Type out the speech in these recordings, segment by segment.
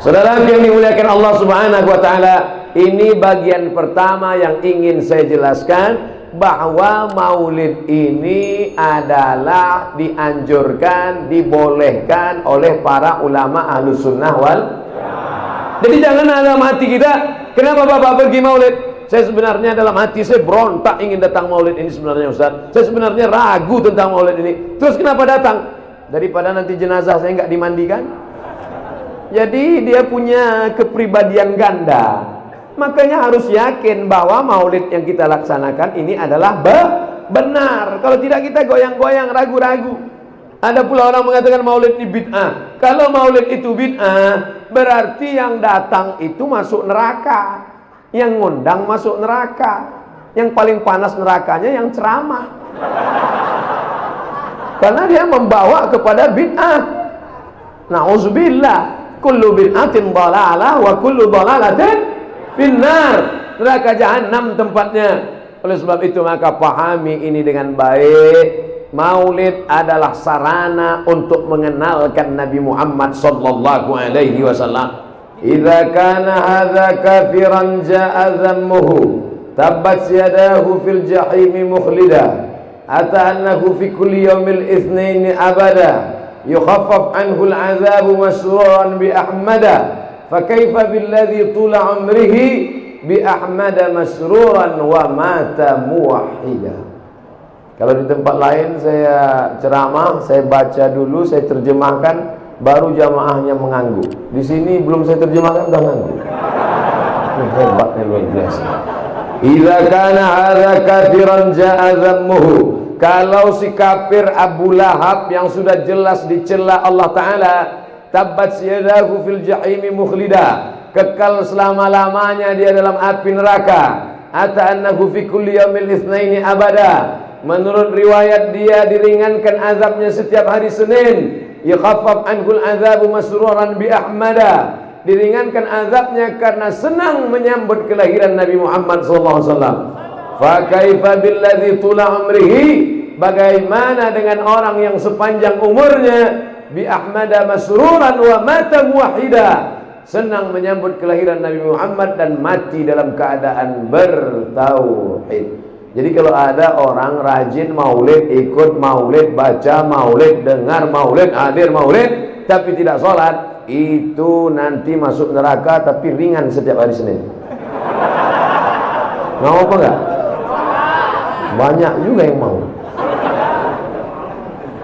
Saudara yang dimuliakan Allah Subhanahu wa taala, ini bagian pertama yang ingin saya jelaskan, bahwa maulid ini adalah dianjurkan, dibolehkan oleh para ulama Ahlus Sunnah wal. Jadi jangan dalam hati kita, kenapa Bapak pergi maulid? Saya sebenarnya dalam hati saya berontak ingin datang maulid ini sebenarnya Ustaz. Saya sebenarnya ragu tentang maulid ini. Terus kenapa datang? Daripada nanti jenazah saya nggak dimandikan. Jadi dia punya kepribadian ganda. Makanya harus yakin bahwa maulid yang kita laksanakan ini adalah benar. Kalau tidak kita goyang-goyang, ragu-ragu. Ada pula orang mengatakan maulid ini bid'ah. Kalau maulid itu bid'ah, berarti yang datang itu masuk neraka. Yang ngundang masuk neraka. Yang paling panas nerakanya yang ceramah. Karena dia membawa kepada bid'ah. Na'udzubillah. Kullu bid'atin dhalalah wa kullu dhalalatin finnar. Neraka jahanam tempatnya. Oleh sebab itu maka pahami ini dengan baik. Maulid adalah sarana untuk mengenalkan Nabi Muhammad sallallahu alaihi wasallam. Idza kana hadza kafiran jaa dhammuhu tabbat yadahu fil jahim mukhlida ata annahu fi kulli yawmil itsnain abada yukhaffaf anhu al-'adzabu masruran bi ahmada fakaifa billadhi tula umrihi bi ahmada masruran wa mata muwahhida. Kalau di tempat lain saya ceramah, saya baca dulu, saya terjemahkan, baru jamaahnya mengangguk. Di sini belum saya terjemahkan udah ngangguk. Ini hebatnya luar biasa. Idza kana hadza kafiran jaa dhammuhu. Kalau si kafir Abu Lahab yang sudah jelas dicela Allah Ta'ala, tabbat yadahu fil jahimi mukhlida, kekal selama-lamanya dia dalam api neraka. Ata annahu fi kulli yaumil itsnaini abada. Menurut riwayat dia diringankan azabnya setiap hari Senin. Yakhaffaf anhul azabu masruran bi ahmada. Diringankan azabnya karena senang menyambut kelahiran Nabi Muhammad SAW. Fa kaifa billadzi tula umrihi, bagaimana dengan orang yang sepanjang umurnya bi ahmada masruran wa mata muwahhida, senang menyambut kelahiran Nabi Muhammad dan mati dalam keadaan bertauhid. Jadi kalau ada orang rajin maulid, ikut maulid, baca maulid, dengar maulid, hadir maulid, tapi tidak sholat, itu nanti masuk neraka tapi ringan setiap hari Senin. Mau apa enggak? Banyak juga yang mau.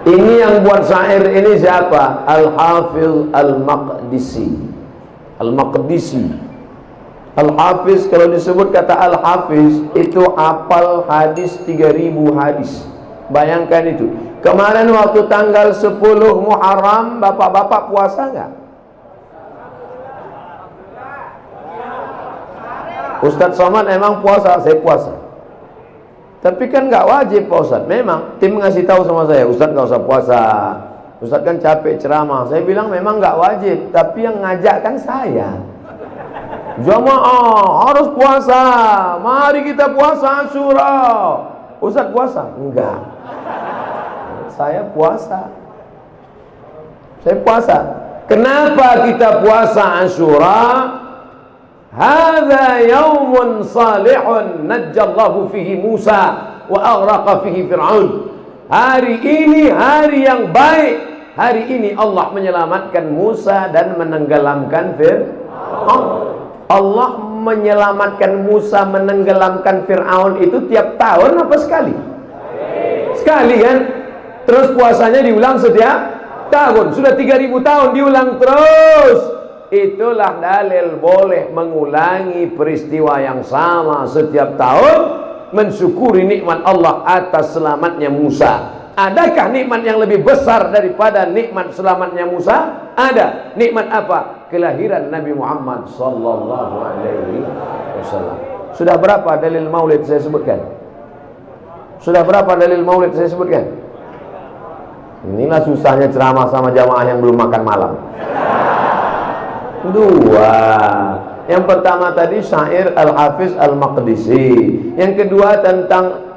Ini yang buat syair ini siapa? Al-Hafiz Al-Maqdisi. Al-Maqdisi. Al-Hafiz, kalau disebut kata Al-Hafiz, itu hafal hadis 3000 hadis. Bayangkan itu. Kemarin waktu tanggal 10 Muharram, bapak-bapak puasa enggak? Ustadz Somad emang puasa, saya puasa. Tapi kan nggak wajib Pak Ustadz. Memang tim ngasih tahu sama saya, Ustadz nggak usah puasa. Ustadz kan capek ceramah. Saya bilang memang nggak wajib, tapi yang ngajak kan saya. Jamaah harus puasa. Mari kita puasa Asyura. Ustadz puasa? Enggak. Saya puasa. Saya puasa. Kenapa kita puasa Asyura? Hadza yaumun salihun najjallahu fihi Musa wa aghraqa fihi Fir'aun. Hari ini hari yang baik. Hari ini Allah menyelamatkan Musa dan menenggelamkan Fir'aun. Allah menyelamatkan Musa, menenggelamkan Fir'aun itu tiap tahun apa sekali? Sekali kan? Terus puasanya diulang setiap tahun. Sudah 3000 tahun diulang terus. Itulah dalil boleh mengulangi peristiwa yang sama setiap tahun, mensyukuri nikmat Allah atas selamatnya Musa. Adakah nikmat yang lebih besar daripada nikmat selamatnya Musa? Ada. Nikmat apa? Kelahiran Nabi Muhammad sallallahu alaihi wasallam. Sudah berapa dalil maulid saya sebutkan? Sudah berapa dalil maulid saya sebutkan? Inilah susahnya ceramah sama jamaah yang belum makan malam. Dua. Yang pertama tadi syair Al-Hafiz Al-Maqdisi. Yang kedua tentang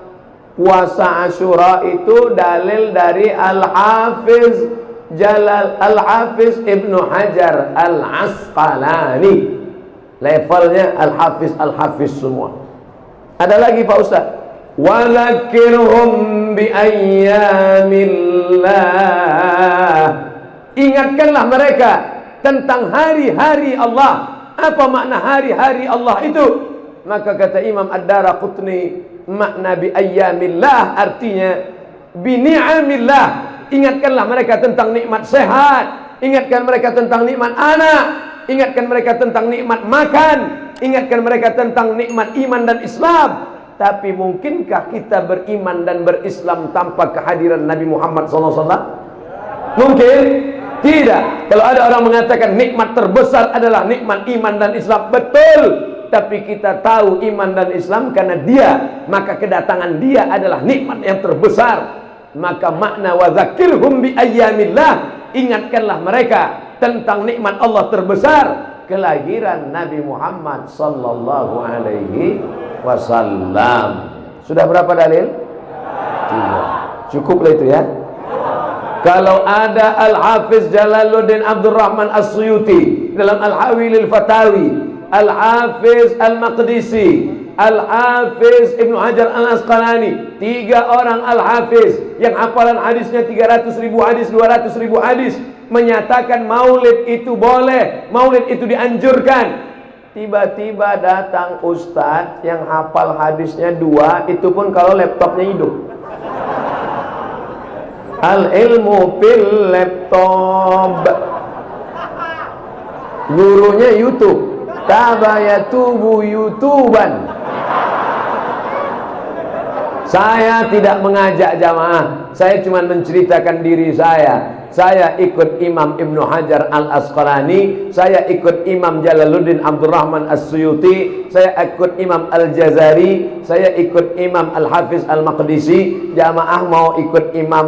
puasa Asyura itu dalil dari Al-Hafiz Jalal Al-Hafiz Ibnu Hajar Al-Asqalani. Levelnya Al-Hafiz semua. Ada lagi Pak Ustaz. Wa dzakirhum bi ayyamillah. Ingatkanlah mereka tentang hari-hari Allah. Apa makna hari-hari Allah itu? Maka kata Imam Ad-Daraqutni, makna bi ayyamillah artinya bi ni'amillah. Ingatkanlah mereka tentang nikmat sehat, ingatkan mereka tentang nikmat anak, ingatkan mereka tentang nikmat makan, ingatkan mereka tentang nikmat iman dan Islam. Tapi mungkinkah kita beriman dan berislam tanpa kehadiran Nabi Muhammad SAW? Mungkin? Tidak. Kalau ada orang mengatakan nikmat terbesar adalah nikmat iman dan Islam, betul. Tapi kita tahu iman dan Islam karena dia, maka kedatangan dia adalah nikmat yang terbesar. Maka makna wa dzakirhum bi ayyamillah, ingatkanlah mereka tentang nikmat Allah terbesar, kelahiran Nabi Muhammad sallallahu alaihi wasallam. Sudah berapa dalil? 3. Cukuplah itu ya. Kalau ada Al-Hafiz Jalaluddin Abdurrahman As-Suyuti dalam Al-Hawilil Fatawi, Al-Hafiz Al-Maqdisi, Al-Hafiz Ibnu Hajar Al-Asqalani, 3 orang Al-Hafiz yang hafalan hadisnya 300.000 hadis, 200.000 hadis, menyatakan maulid itu boleh, maulid itu dianjurkan. Tiba-tiba datang ustadz yang hafal hadisnya 2, itu pun kalau laptopnya hidup. Al-ilmu fil laptop. Gurunya YouTube. Tabayatubu YouTuban. Saya tidak mengajak jamaah, saya cuma menceritakan diri saya. Saya ikut Imam Ibnu Hajar Al-Asqalani, saya ikut Imam Jalaluddin Abdurrahman As-Suyuti, saya ikut Imam Al-Jazari, saya ikut Imam Al-Hafiz Al-Maqdisi. Jamaah mau ikut imam,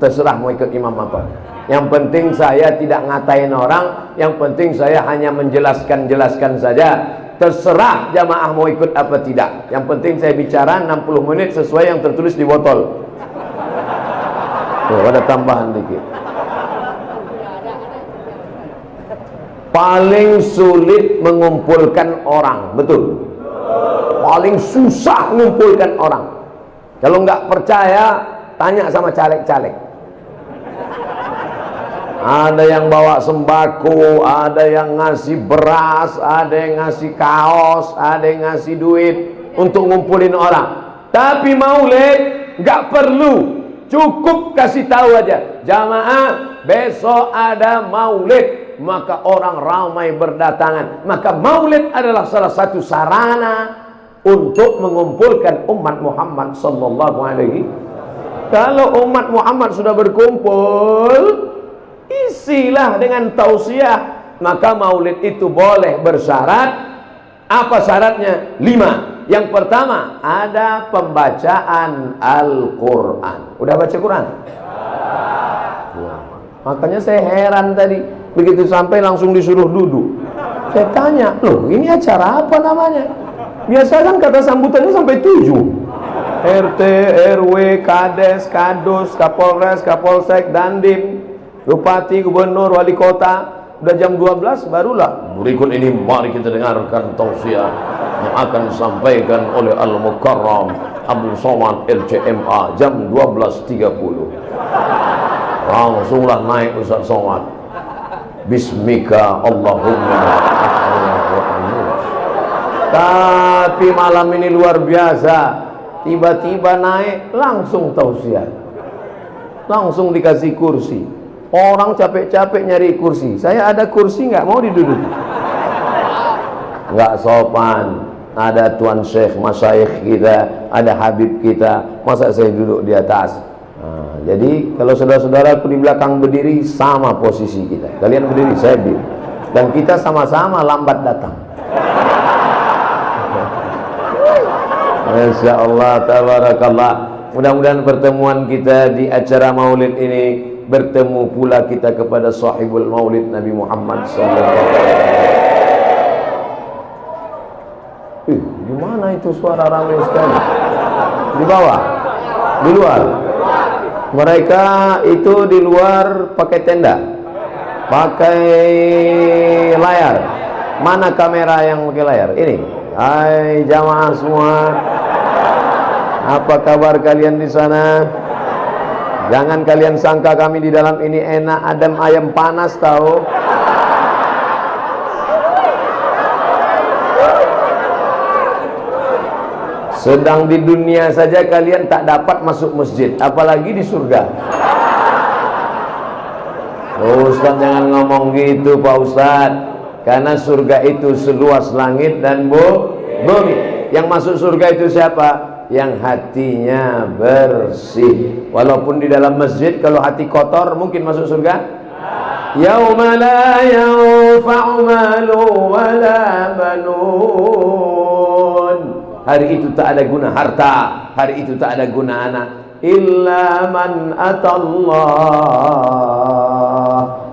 terserah mau ikut imam apa. Yang penting saya tidak ngatain orang, yang penting saya hanya menjelaskan saja. Terserah jamaah mau ikut apa tidak. Yang penting saya bicara 60 menit sesuai yang tertulis di botol. Tuh, ada tambahan dikit. Paling sulit mengumpulkan orang, betul. Paling susah mengumpulkan orang. Kalau nggak percaya, tanya sama caleg-caleg. Ada yang bawa sembako, ada yang ngasih beras, ada yang ngasih kaos, ada yang ngasih duit untuk ngumpulin orang. Tapi maulid nggak perlu, cukup kasih tahu aja, jamaah besok ada maulid. Maka orang ramai berdatangan. Maka maulid adalah salah satu sarana untuk mengumpulkan umat Muhammad sallallahu alaihi. Kalau umat Muhammad sudah berkumpul, isilah dengan tausiah. Maka maulid itu boleh bersyarat. Apa syaratnya? 5. Yang pertama, ada pembacaan Al-Quran. Udah baca Quran? Makanya saya heran tadi, begitu sampai langsung disuruh duduk. Saya tanya, loh ini acara apa namanya? Biasa kan kata sambutannya sampai 7. RT, RW, Kades, Kadus, Kapolres, Kapolsek, Dandim, Bupati, Gubernur, Wali Kota. Udah jam 12 barulah berikut ini mari kita dengarkan tausiah yang akan disampaikan oleh Al-Mukarram Abdul Somad LCMA jam 12.30. Langsunglah naik Ustaz Somad. Bismika Allahumma. Tapi malam ini luar biasa. Tiba-tiba naik langsung tausiah, langsung dikasih kursi. Orang capek-capek nyari kursi, saya ada kursi nggak mau diduduki. Nggak sopan. Ada tuan syekh, masyayikh kita, ada habib kita, masa saya duduk di atas? Nah, jadi kalau saudara-saudaraku di belakang berdiri, sama posisi kita. Kalian berdiri, saya berdiri, dan kita sama-sama lambat datang. Masya Allah, tabarakallah. Mudah-mudahan pertemuan kita di acara maulid ini bertemu pula kita kepada sahibul maulid Nabi Muhammad SAW. Di mana itu suara ramai sekali? Di bawah? Di luar? Mereka itu di luar pakai tenda, pakai layar. Mana kamera yang pakai layar? Ini. Hai jamaah semua, apa kabar kalian di sana? Jangan kalian sangka kami di dalam ini enak adem ayam panas tahu. Sedang di dunia saja kalian tak dapat masuk masjid, apalagi di surga. Oh, Ustaz jangan ngomong gitu Pak Ustaz, karena surga itu seluas langit dan bumi. Yang masuk surga itu siapa? Yang hatinya bersih. Walaupun di dalam masjid kalau hati kotor mungkin masuk surga? Yauma la yanfa'u malu wala banun. Hari itu tak ada guna harta, hari itu tak ada guna anak, illa man atallah,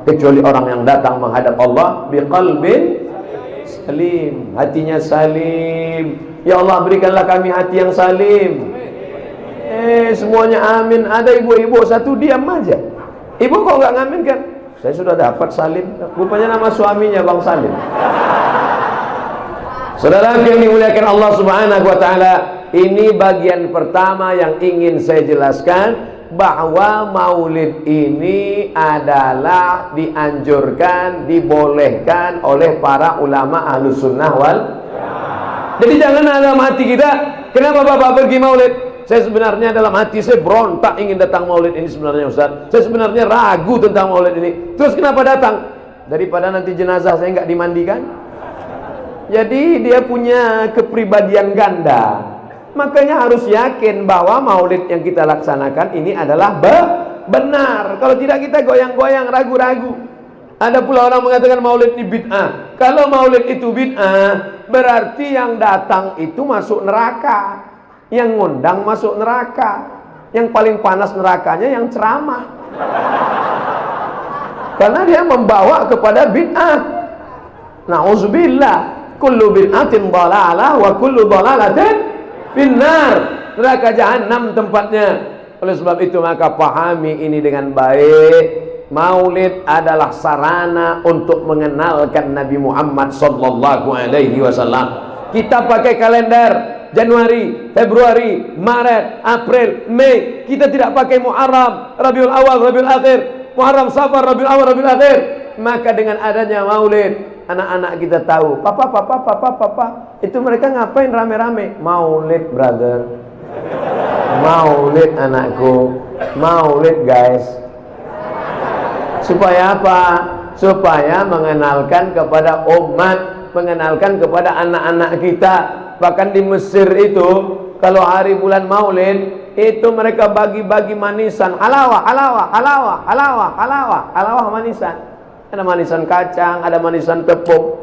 kecuali orang yang datang menghadap Allah biqalbin salim, hatinya salim. Ya Allah berikanlah kami hati yang salim. Semuanya amin. Ada ibu-ibu satu diam aja. Ibu kok nggak ngamin kan? Saya sudah dapat salim. Rupanya nama suaminya Bang Salim. Saudara yang dimuliakan Allah Subhanahu wa taala, ini bagian pertama yang ingin saya jelaskan, bahwa maulid ini adalah dianjurkan, dibolehkan oleh para ulama Ahlus Sunnah wal. Jadi jangan dalam hati kita, kenapa Bapak pergi maulid? Saya sebenarnya dalam hati saya berontak ingin datang maulid ini sebenarnya Ustaz. Saya sebenarnya ragu tentang maulid ini. Terus kenapa datang? Daripada nanti jenazah saya nggak dimandikan. Jadi dia punya kepribadian ganda. Makanya harus yakin bahwa maulid yang kita laksanakan ini adalah benar. Kalau tidak kita goyang-goyang, ragu-ragu. Ada pula orang mengatakan maulid ini bid'ah. Kalau maulid itu bid'ah, berarti yang datang itu masuk neraka. Yang ngundang masuk neraka. Yang paling panas nerakanya yang ceramah. Karena dia membawa kepada bid'ah. Na'udzubillah. Kullu bid'atin dhalalah wa kullu dhalalatin finnar. Neraka jahanam tempatnya. Oleh sebab itu maka pahami ini dengan baik. Maulid adalah sarana untuk mengenalkan Nabi Muhammad sallallahu alaihi wasallam. Kita pakai kalender Januari, Februari, Maret, April, Mei. Kita tidak pakai Muharram, Rabiul Awal, Rabiul Akhir, Muharram, Safar, Rabiul Awal, Rabiul Akhir. Maka dengan adanya maulid, anak-anak kita tahu, papa, itu mereka ngapain rame-rame? Maulid, brother. Maulid anakku. Maulid guys. Supaya apa? Supaya mengenalkan kepada umat, mengenalkan kepada anak-anak kita. Bahkan di Mesir itu, kalau hari bulan maulid, itu mereka bagi-bagi manisan. Halawah manisan. Ada manisan kacang, ada manisan tepung.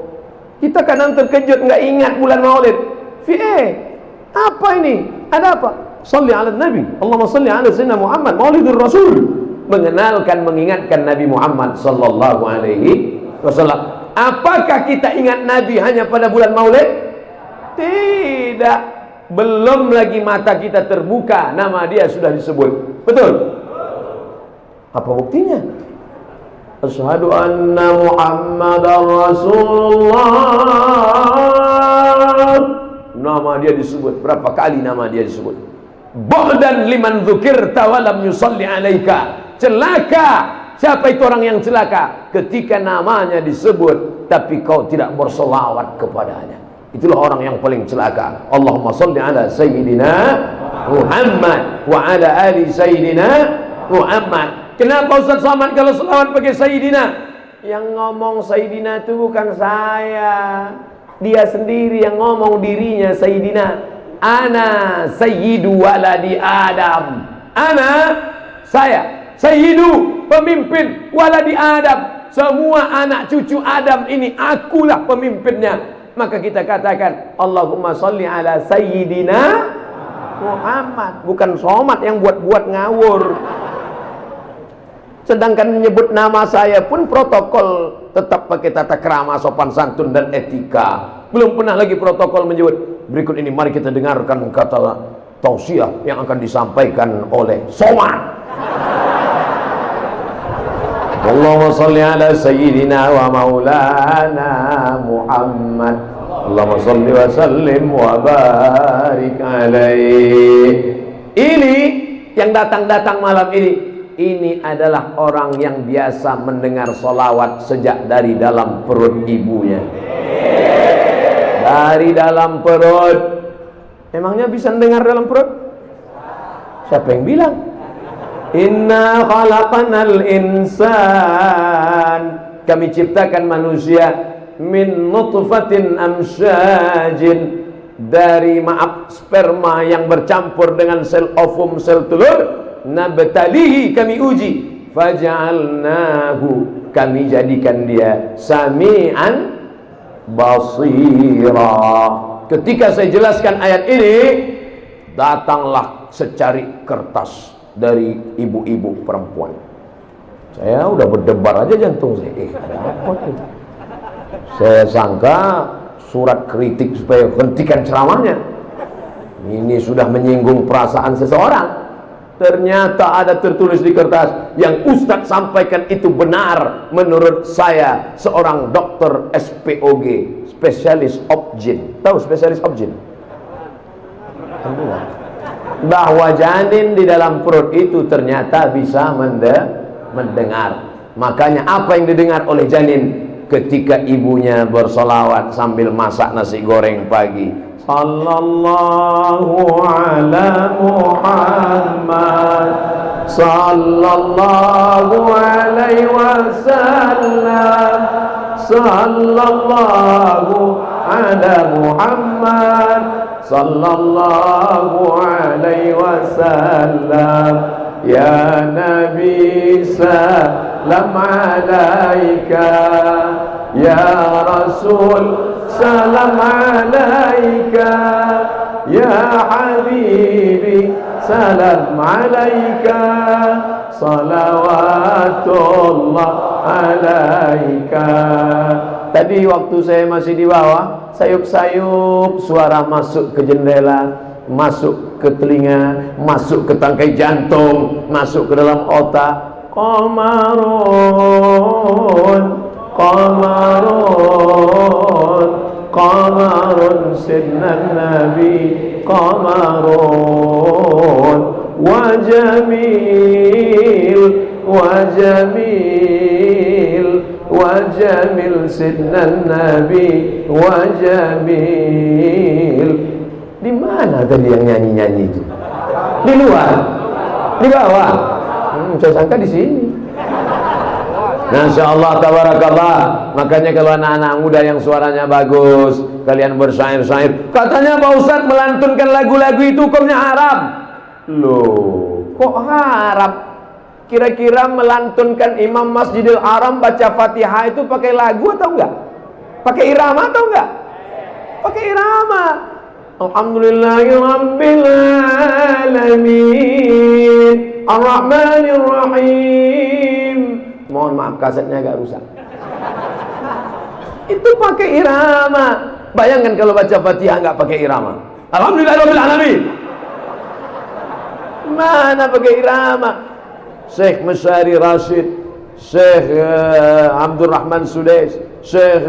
Kita kadang terkejut, nggak ingat bulan maulid. Apa ini? Ada apa? Salli ala Nabi, Allahumma salli ala Sayyidina Muhammad, Maulidur Rasul. Mengenalkan, mengingatkan Nabi Muhammad sallallahu alaihi wasallam. Apakah kita ingat Nabi hanya pada bulan maulid? Tidak. Belum lagi mata kita terbuka, nama dia sudah disebut. Betul? Apa buktinya? Asyhadu anna Muhammadar Rasulullah. Nama dia disebut. Berapa kali nama dia disebut? Bu'dan liman dzukirta wa lam yusalli alaika. Celaka. Siapa itu orang yang celaka? Ketika namanya disebut tapi kau tidak berselawat kepadanya. Itulah orang yang paling celaka. Allahumma salli ala Sayyidina Muhammad wa ala ali Sayyidina Muhammad. Kenapa Ustaz Somad kalau selawat pakai Sayyidina? Yang ngomong Sayyidina itu bukan saya. Dia sendiri yang ngomong dirinya Sayyidina. Ana Sayyidu waladi Adam. Ana, saya Sayyidu, pemimpin waladi Adam. Semua anak cucu Adam ini akulah pemimpinnya. Maka kita katakan Allahumma salli ala Sayyidina Muhammad. Bukan Somad yang buat-buat ngawur. Sedangkan menyebut nama saya pun protokol tetap pakai tata krama, sopan santun dan etika. Belum pernah lagi protokol menyebut. Berikut ini mari kita dengarkan kata tausiah yang akan disampaikan oleh Somad. Allahumma salli ala sayyidina wa maulana Muhammad. Allahumma salli wa sallim wa barik alaihi. Ini yang datang-datang malam ini adalah orang yang biasa mendengar solawat sejak dari dalam perut ibunya. Dari dalam perut. Emangnya bisa mendengar dalam perut? Siapa yang bilang? Inna khalaqanal insan, kami ciptakan manusia min nutfatin amsyajin, dari sperma yang bercampur dengan sel ovum, sel telur. Nabtalihi, kami uji. Faja'alnahu, kami jadikan dia sami'an basira. Ketika saya jelaskan ayat ini, datanglah secari kertas dari ibu-ibu perempuan. Saya udah berdebar aja jantung saya. Ada apa itu? Saya sangka surat kritik supaya hentikan ceramahnya. Ini sudah menyinggung perasaan seseorang. Ternyata ada tertulis di kertas, yang Ustadz sampaikan itu benar menurut saya, seorang dokter SPOG, spesialis objin. Tahu spesialis objin? Bahwa janin di dalam perut itu ternyata bisa mendengar. Makanya apa yang didengar oleh janin ketika ibunya bersolawat sambil masak nasi goreng pagi, sallallahu ala Muhammad, sallallahu alaihi wasallam, sallallahu ala Muhammad, sallallahu alaihi wasallam, ya Nabi salam alaika, ya Rasul salam alaika, ya Habibi salam alaika, salawatullah alaika. Tadi waktu saya masih di bawah, sayup-sayup suara masuk ke jendela, masuk ke telinga, masuk ke tangkai jantung, masuk ke dalam otak. Qamarun, qamarun, qamarun sidnan nabi, qamarun, wa jamil, wa jamil, wa jamil sidnan nabi, wa jamil. Di mana tadi yang nyanyi-nyanyi itu? Di luar? Di bawah? Saya sangka di sini. Masya Allah, tabarakallah. Makanya kalau anak-anak muda yang suaranya bagus, kalian bersyair-syair, katanya Pak Ustadz melantunkan lagu-lagu itu hukumnya haram. Loh, kok haram? Kira-kira melantunkan Imam Masjidil Haram baca Fatihah itu pakai lagu atau enggak? Pakai irama atau enggak? Pakai irama. Alhamdulillahirabbil alamin, Ar-Rahmanir-Rahim. Mohon maaf, kasetnya agak rusak. Itu pakai irama. Bayangkan kalau baca Fatihah nggak pakai irama. Alhamdulillahirabbil alamin. Mana pakai irama? Syekh Masyari Rashid, Syekh Abdurrahman Sudais, Syekh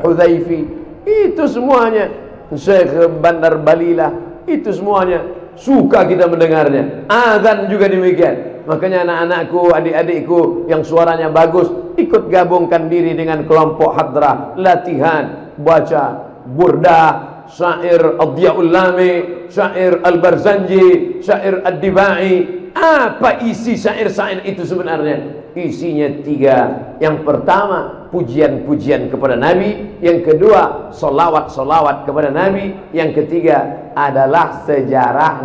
Hudzaifi, itu semuanya, Syekh Bandar Balila, itu semuanya suka kita mendengarnya. Azan juga demikian. Makanya anak-anakku, adik-adikku yang suaranya bagus, ikut gabungkan diri dengan kelompok hadrah, latihan baca burdah, syair Ad-Diyaul Lami, syair Al-Barzanji, syair Ad-Dibai. Apa isi syair-syair itu sebenarnya? Isinya tiga. Yang pertama, pujian-pujian kepada Nabi. Yang kedua, solawat-solawat kepada Nabi. Yang ketiga adalah sejarah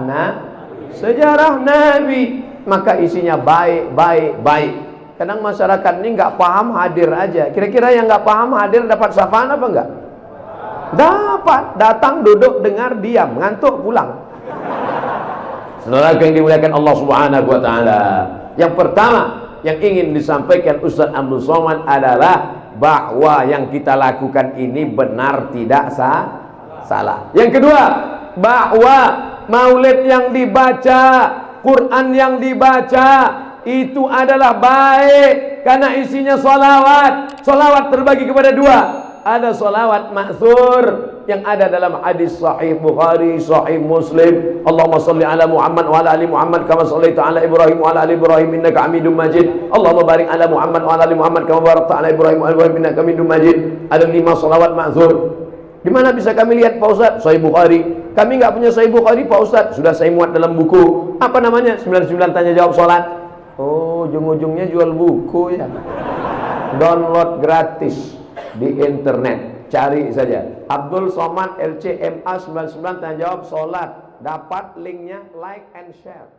Nabi. Maka isinya baik, baik, baik. Kadang masyarakat ini nggak paham, hadir aja. Kira-kira yang nggak paham hadir dapat syafaan apa enggak? Dapat. Datang, duduk, dengar, diam, ngantuk, pulang. Saudara yang dimuliakan Allah Subhanahu wa taala. Yang pertama yang ingin disampaikan Ustaz Abdul Somad adalah bahwa yang kita lakukan ini benar, tidak salah. Yang kedua, bahwa maulid yang dibaca, Quran yang dibaca itu adalah baik karena isinya sholawat. Sholawat terbagi kepada dua. Ada sholawat ma'thur yang ada dalam hadis sahih Bukhari, sahih Muslim. Allahumma salli ala Muhammad wa ala ali Muhammad kama sallaita ala Ibrahim wa ala ali Ibrahim innaka Hamidum Majid. Allahumma barik ala Muhammad wa ala ali Muhammad kama barakta ala Ibrahim wa ala ali Ibrahim innaka Hamidum Majid. Ada 5 sholawat ma'thur. Di mana bisa kami lihat Pak Ustaz? Sahih Bukhari. Kami nggak punya Sahih Bukhari Pak Ustaz. Sudah saya muat dalam buku. Apa namanya? 99 tanya jawab salat. Oh, ujung-ujungnya jual buku ya. Download gratis di internet. Cari saja Abdul Somad LCMA 99 tanya jawab salat. Dapat linknya, like and share.